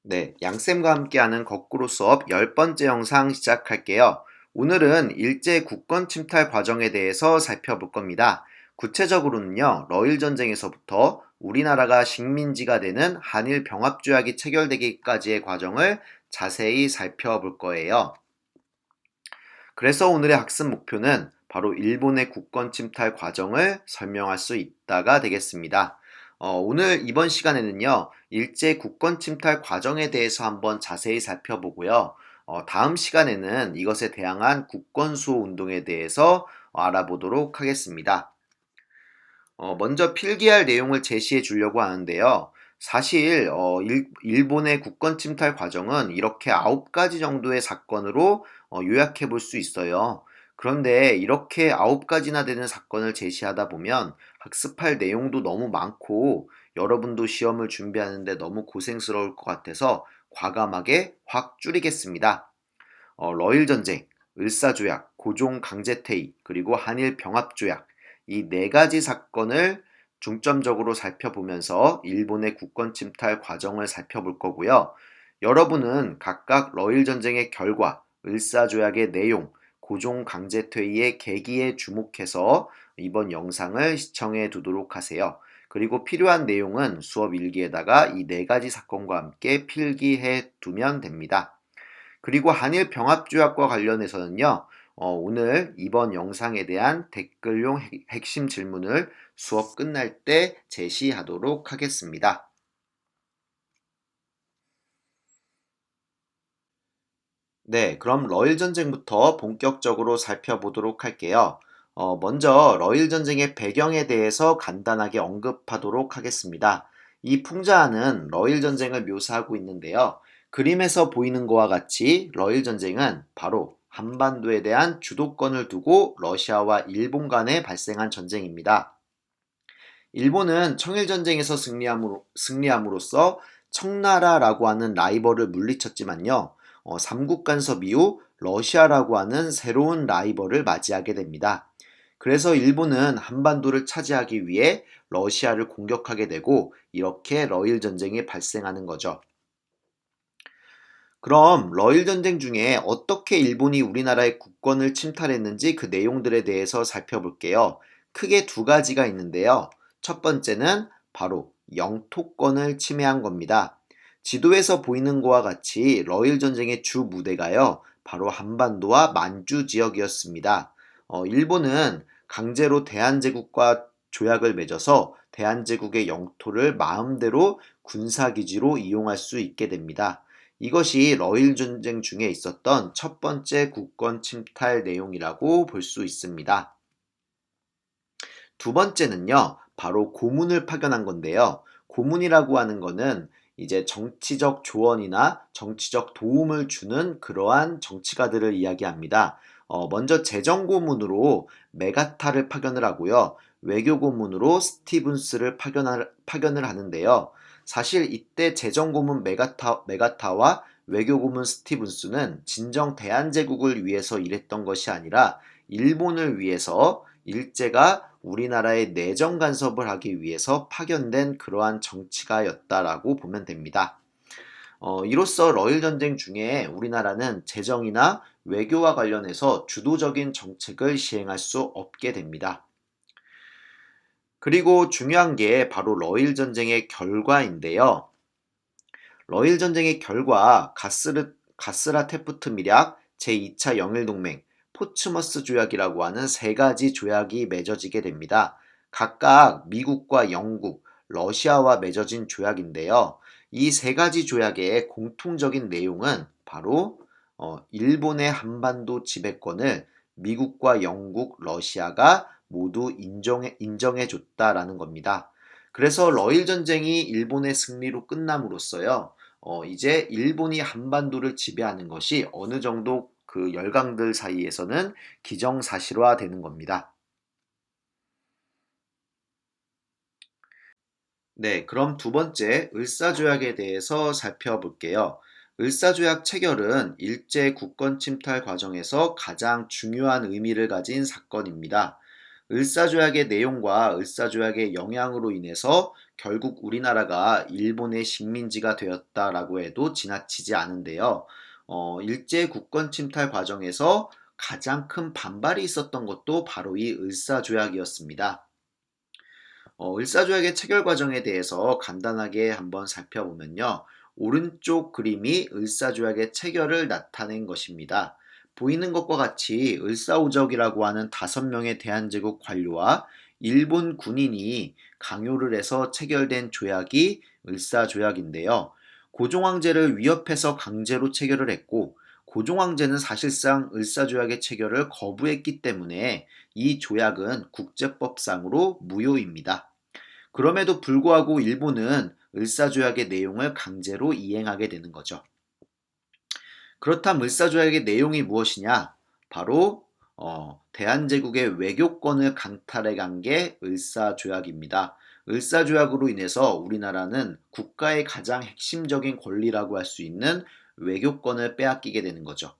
네, 양쌤과 함께하는 거꾸로 수업 10번째 영상 시작할게요. 오늘은 일제 국권 침탈 과정에 대해서 살펴볼 겁니다. 구체적으로는요, 러일 전쟁에서부터 우리나라가 식민지가 되는 한일 병합조약이 체결되기까지의 과정을 자세히 살펴볼 거예요. 그래서 오늘의 학습 목표는 바로 일본의 국권 침탈 과정을 설명할 수 있다가 되겠습니다. 오늘 이번 시간에는요, 일제 국권 침탈 과정에 대해서 한번 자세히 살펴보고요. 다음 시간에는 이것에 대항한 국권 수호 운동에 대해서 알아보도록 하겠습니다. 먼저 필기할 내용을 제시해 주려고 하는데요. 사실 일본의 국권 침탈 과정은 이렇게 9가지 정도의 사건으로 요약해 볼 수 있어요. 그런데 이렇게 9가지나 되는 사건을 제시하다 보면 학습할 내용도 너무 많고 여러분도 시험을 준비하는데 너무 고생스러울 것 같아서 과감하게 확 줄이겠습니다. 러일 전쟁, 을사조약, 고종 강제퇴위, 그리고 한일 병합조약 이 네 가지 사건을 중점적으로 살펴보면서 일본의 국권 침탈 과정을 살펴볼 거고요. 여러분은 각각 러일 전쟁의 결과, 을사조약의 내용, 고종 강제퇴위의 계기에 주목해서 이번 영상을 시청해 두도록 하세요. 그리고 필요한 내용은 수업 일기에다가 이 네 가지 사건과 함께 필기해 두면 됩니다. 그리고 한일 병합조약과 관련해서는요, 오늘 이번 영상에 대한 댓글용 핵심 질문을 수업 끝날 때 제시하도록 하겠습니다. 네, 그럼 러일 전쟁부터 본격적으로 살펴보도록 할게요. 먼저 러일 전쟁의 배경에 대해서 간단하게 언급하도록 하겠습니다. 이 풍자는 러일 전쟁을 묘사하고 있는데요. 그림에서 보이는 것과 같이 러일 전쟁은 바로 한반도에 대한 주도권을 두고 러시아와 일본 간에 발생한 전쟁입니다. 일본은 청일전쟁에서 승리함으로써 청나라라고 하는 라이벌을 물리쳤지만요. 삼국 간섭 이후 러시아라고 하는 새로운 라이벌을 맞이하게 됩니다. 그래서 일본은 한반도를 차지하기 위해 러시아를 공격하게 되고 이렇게 러일 전쟁이 발생하는 거죠. 그럼 러일 전쟁 중에 어떻게 일본이 우리나라의 국권을 침탈했는지 그 내용들에 대해서 살펴볼게요. 크게 두 가지가 있는데요. 첫 번째는 바로 영토권을 침해한 겁니다. 지도에서 보이는 것과 같이 러일 전쟁의 주 무대가요. 바로 한반도와 만주 지역이었습니다. 일본은 강제로 대한제국과 조약을 맺어서 대한제국의 영토를 마음대로 군사기지로 이용할 수 있게 됩니다. 이것이 러일 전쟁 중에 있었던 첫 번째 국권 침탈 내용이라고 볼 수 있습니다. 두 번째는요, 바로 고문을 파견한 건데요. 고문이라고 하는 거는 이제 정치적 조언이나 정치적 도움을 주는 그러한 정치가들을 이야기합니다. 먼저 재정고문으로 메가타를 파견을 하고요. 외교고문으로 스티븐스를 파견을 하는데요. 사실 이때 재정고문 메가타와 외교고문 스티븐스는 진정 대한제국을 위해서 일했던 것이 아니라 일본을 위해서 일제가 우리나라의 내정 간섭을 하기 위해서 파견된 그러한 정치가였다라고 보면 됩니다. 이로써 러일 전쟁 중에 우리나라는 재정이나 외교와 관련해서 주도적인 정책을 시행할 수 없게 됩니다. 그리고 중요한 게 바로 러일 전쟁의 결과인데요. 러일 전쟁의 결과 가스라 테프트 밀약, 제2차 영일동맹, 포츠머스 조약이라고 하는 세 가지 조약이 맺어지게 됩니다. 각각 미국과 영국, 러시아와 맺어진 조약인데요. 이 세 가지 조약의 공통적인 내용은 바로 일본의 한반도 지배권을 미국과 영국, 러시아가 모두 인정해 줬다라는 겁니다. 그래서 러일 전쟁이 일본의 승리로 끝남으로써요. 이제 일본이 한반도를 지배하는 것이 어느 정도 그 열강들 사이에서는 기정사실화 되는 겁니다. 네, 그럼 두 번째 을사조약에 대해서 살펴볼게요. 을사조약 체결은 일제 국권 침탈 과정에서 가장 중요한 의미를 가진 사건입니다. 을사조약의 내용과 을사조약의 영향으로 인해서 결국 우리나라가 일본의 식민지가 되었다라고 해도 지나치지 않은데요. 일제 국권 침탈 과정에서 가장 큰 반발이 있었던 것도 바로 이 을사조약이었습니다. 을사조약의 체결 과정에 대해서 간단하게 한번 살펴보면요. 오른쪽 그림이 을사조약의 체결을 나타낸 것입니다. 보이는 것과 같이 을사오적이라고 하는 5명의 대한제국 관료와 일본 군인이 강요를 해서 체결된 조약이 을사조약인데요. 고종황제를 위협해서 강제로 체결을 했고 고종황제는 사실상 을사조약의 체결을 거부했기 때문에 이 조약은 국제법상으로 무효입니다. 그럼에도 불구하고 일본은 을사조약의 내용을 강제로 이행하게 되는 거죠. 그렇다면 을사조약의 내용이 무엇이냐? 바로 대한제국의 외교권을 강탈해 간 게 을사조약입니다. 을사조약으로 인해서 우리나라는 국가의 가장 핵심적인 권리라고 할 수 있는 외교권을 빼앗기게 되는 거죠.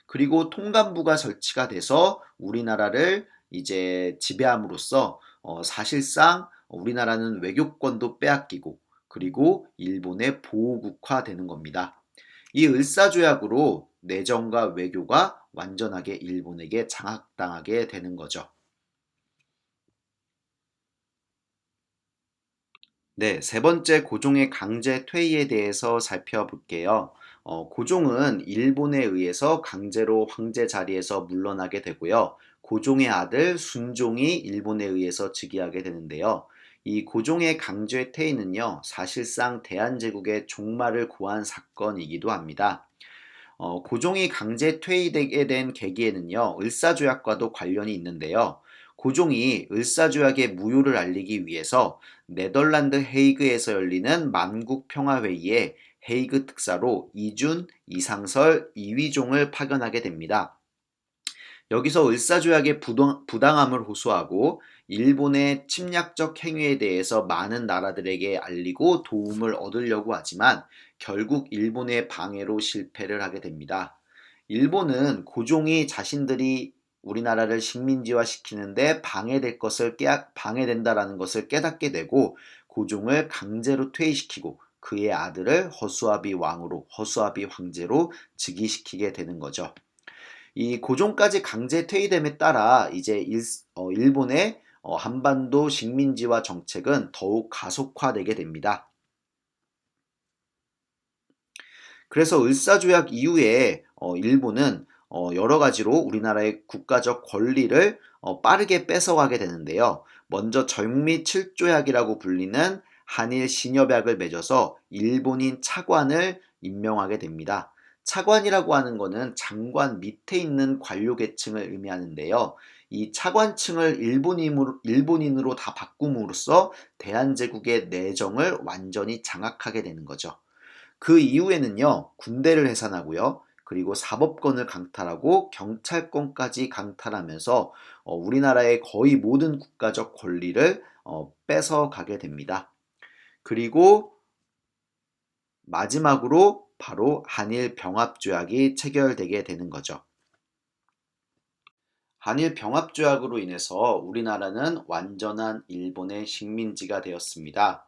그리고 통감부가 설치가 돼서 우리나라를 이제 지배함으로써 사실상 우리나라는 외교권도 빼앗기고 그리고 일본의 보호국화되는 겁니다. 이 을사조약으로 내정과 외교가 완전하게 일본에게 장악당하게 되는 거죠. 네, 세 번째 고종의 강제 퇴위에 대해서 살펴볼게요. 고종은 일본에 의해서 강제로 황제 자리에서 물러나게 되고요. 고종의 아들 순종이 일본에 의해서 즉위하게 되는데요. 이 고종의 강제 퇴위는요, 사실상 대한제국의 종말을 고한 사건이기도 합니다. 고종이 강제 퇴위되게 된 계기에는요, 을사조약과도 관련이 있는데요. 고종이 을사조약의 무효를 알리기 위해서 네덜란드 헤이그에서 열리는 만국평화회의에 헤이그 특사로 이준, 이상설, 이휘종을 파견하게 됩니다. 여기서 을사조약의 부당함을 호소하고 일본의 침략적 행위에 대해서 많은 나라들에게 알리고 도움을 얻으려고 하지만 결국 일본의 방해로 실패를 하게 됩니다. 일본은 고종이 자신들이 우리나라를 식민지화 시키는데 방해된다라는 것을 깨닫게 되고 고종을 강제로 퇴위시키고 그의 아들을 허수아비 황제로 즉위시키게 되는 거죠. 이 고종까지 강제 퇴위됨에 따라 이제 일본의 한반도 식민지화 정책은 더욱 가속화되게 됩니다. 그래서 을사조약 이후에 일본은 여러 가지로 우리나라의 국가적 권리를 빠르게 뺏어가게 되는데요. 먼저 정미 7조약이라고 불리는 한일 신협약을 맺어서 일본인 차관을 임명하게 됩니다. 차관이라고 하는 것은 장관 밑에 있는 관료 계층을 의미하는데요. 이 차관층을 일본인으로 다 바꿈으로써 대한제국의 내정을 완전히 장악하게 되는 거죠. 그 이후에는요, 군대를 해산하고요, 그리고 사법권을 강탈하고 경찰권까지 강탈하면서 우리나라의 거의 모든 국가적 권리를 뺏어가게 됩니다. 그리고 마지막으로 바로 한일 병합조약이 체결되게 되는 거죠. 한일 병합조약으로 인해서 우리나라는 완전한 일본의 식민지가 되었습니다.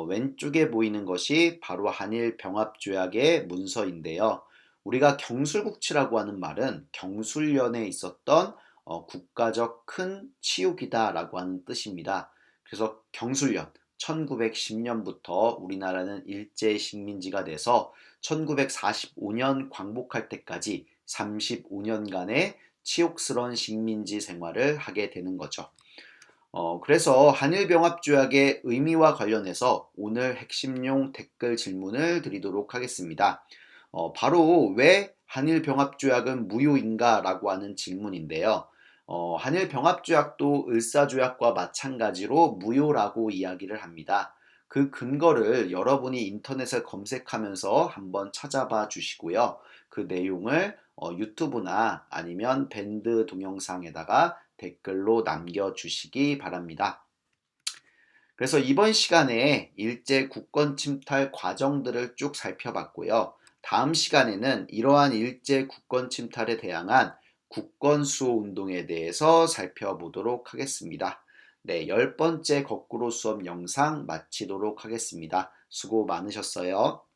왼쪽에 보이는 것이 바로 한일 병합조약의 문서인데요. 우리가 경술국치라고 하는 말은 경술련에 있었던 국가적 큰 치욕이다라고 하는 뜻입니다. 그래서 경술련 1910년부터 우리나라는 일제 식민지가 돼서 1945년 광복할 때까지 35년간의 치욕스러운 식민지 생활을 하게 되는 거죠. 그래서 한일병합조약의 의미와 관련해서 오늘 핵심용 댓글 질문을 드리도록 하겠습니다. 바로 왜 한일병합조약은 무효인가 라고 하는 질문인데요. 한일병합조약도 을사조약과 마찬가지로 무효라고 이야기를 합니다. 그 근거를 여러분이 인터넷에 검색하면서 한번 찾아봐 주시고요. 그 내용을 유튜브나 아니면 밴드 동영상에다가 댓글로 남겨주시기 바랍니다. 그래서 이번 시간에 일제 국권 침탈 과정들을 쭉 살펴봤고요. 다음 시간에는 이러한 일제 국권 침탈에 대항한 국권수호 운동에 대해서 살펴보도록 하겠습니다. 네, 10번째 거꾸로 수업 영상 마치도록 하겠습니다. 수고 많으셨어요.